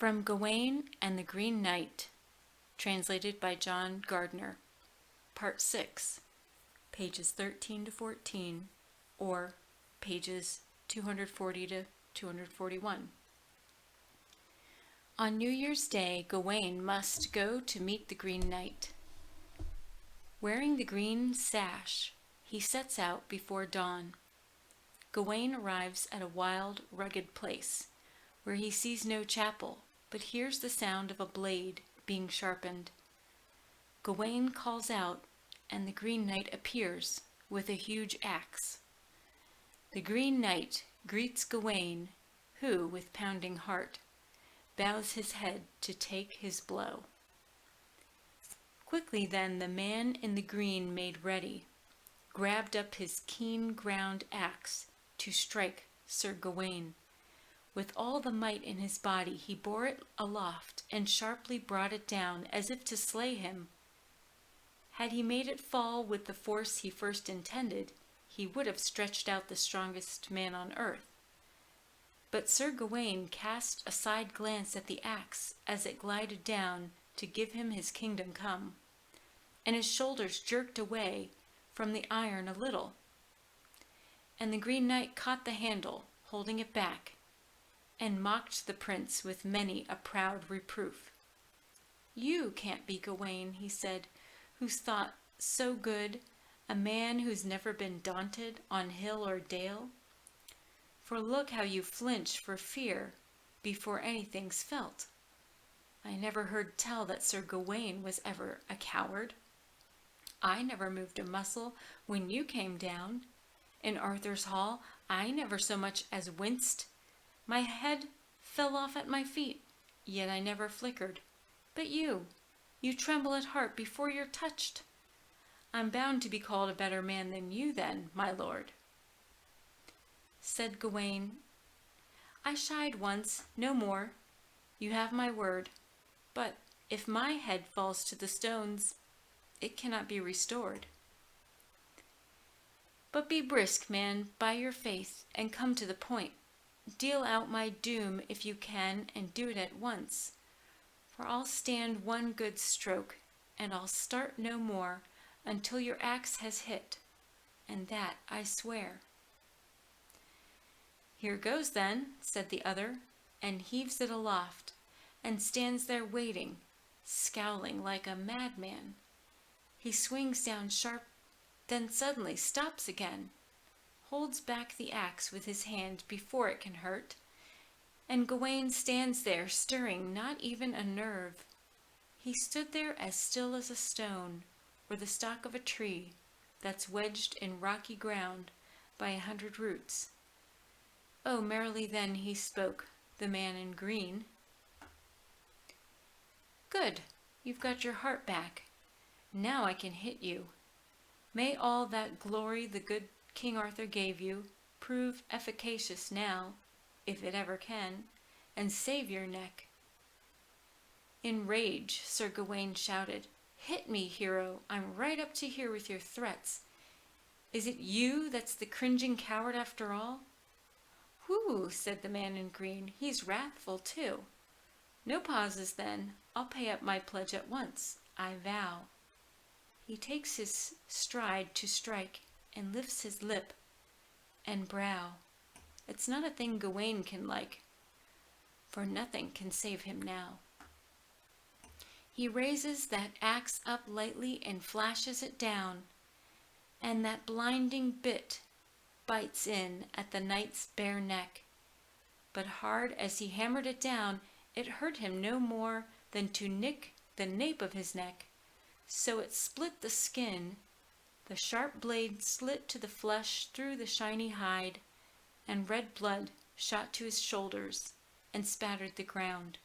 From Gawain and the Green Knight, translated by John Gardner, Part 6, pages 13 to 14, or pages 240 to 241. On New Year's Day, Gawain must go to meet the Green Knight. Wearing the green sash, he sets out before dawn. Gawain arrives at a wild, rugged place, where he sees no chapel, but hears the sound of a blade being sharpened. Gawain calls out, and the Green Knight appears with a huge axe. The Green Knight greets Gawain, who, with pounding heart, bows his head to take his blow. Quickly then the man in the green made ready, grabbed up his keen ground axe to strike Sir Gawain. With all the might in his body he bore it aloft and sharply brought it down as if to slay him. Had he made it fall with the force he first intended, he would have stretched out the strongest man on earth. But Sir Gawain cast a side glance at the axe as it glided down to give him his kingdom come, and his shoulders jerked away from the iron a little. And the Green Knight caught the handle, holding it back, and mocked the prince with many a proud reproof. "You can't be Gawain," he said, "who's thought so good, a man who's never been daunted on hill or dale. For look how you flinch for fear before anything's felt. I never heard tell that Sir Gawain was ever a coward. I never moved a muscle when you came down. In Arthur's hall I never so much as winced. My head fell off at my feet, yet I never flickered. But you tremble at heart before you're touched. I'm bound to be called a better man than you then, my lord." Said Gawain, "I shied once, no more. You have my word. But if my head falls to the stones, it cannot be restored. But be brisk, man, by your faith, and come to the point. Deal out my doom if you can, and do it at once. For I'll stand one good stroke, and I'll start no more until your axe has hit, and that I swear." "Here goes then," said the other, and heaves it aloft, and stands there waiting, scowling like a madman. He swings down sharp, then suddenly stops again, holds back the axe with his hand before it can hurt, and Gawain stands there stirring not even a nerve. He stood there as still as a stone, or the stalk of a tree that's wedged in rocky ground by 100 roots. Oh, merrily then he spoke, the man in green. "Good, you've got your heart back. Now I can hit you. May all that glory the good King Arthur gave you prove efficacious now, if it ever can, and save your neck." In rage, Sir Gawain shouted, "Hit me, hero! I'm right up to here with your threats. Is it you that's the cringing coward after all?" "Whew," said the man in green, "he's wrathful too. No pauses then, I'll pay up my pledge at once, I vow." He takes his stride to strike, and lifts his lip and brow. It's not a thing Gawain can like, for nothing can save him now. He raises that axe up lightly and flashes it down, and that blinding bit bites in at the knight's bare neck. But hard as he hammered it down, it hurt him no more than to nick the nape of his neck. So it split the skin, the sharp blade slit to the flesh through the shiny hide, and red blood shot to his shoulders and spattered the ground.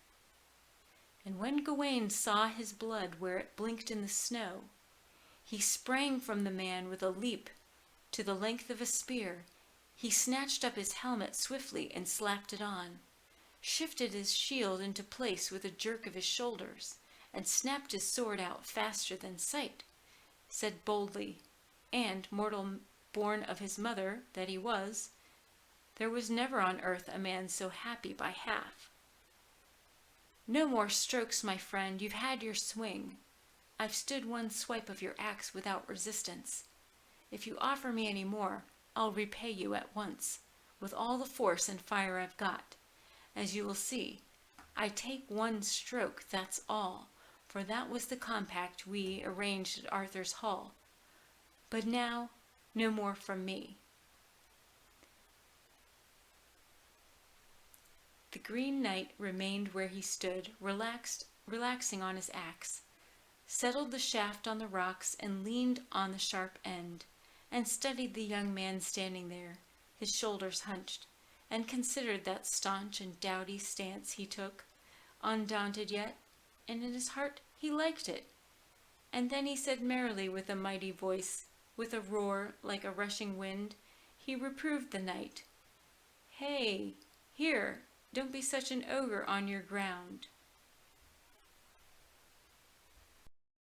And when Gawain saw his blood where it blinked in the snow, he sprang from the man with a leap to the length of a spear. He snatched up his helmet swiftly and slapped it on, shifted his shield into place with a jerk of his shoulders, and snapped his sword out faster than sight, said boldly, and mortal born of his mother that he was, there was never on earth a man so happy by half. No more strokes, my friend, you've had your swing. I've stood one swipe of your axe without resistance. If you offer me any more, I'll repay you at once, with all the force and fire I've got. As you will see, I take one stroke, that's all, for that was the compact we arranged at Arthur's hall. But now, no more from me. The Green Knight remained where he stood, relaxing on his axe, settled the shaft on the rocks, and leaned on the sharp end, and studied the young man standing there, his shoulders hunched, and considered that staunch and doughty stance he took, undaunted yet, and in his heart he liked it. And then he said merrily with a mighty voice, with a roar like a rushing wind, he reproved the knight. Hey, here, don't be such an ogre on your ground.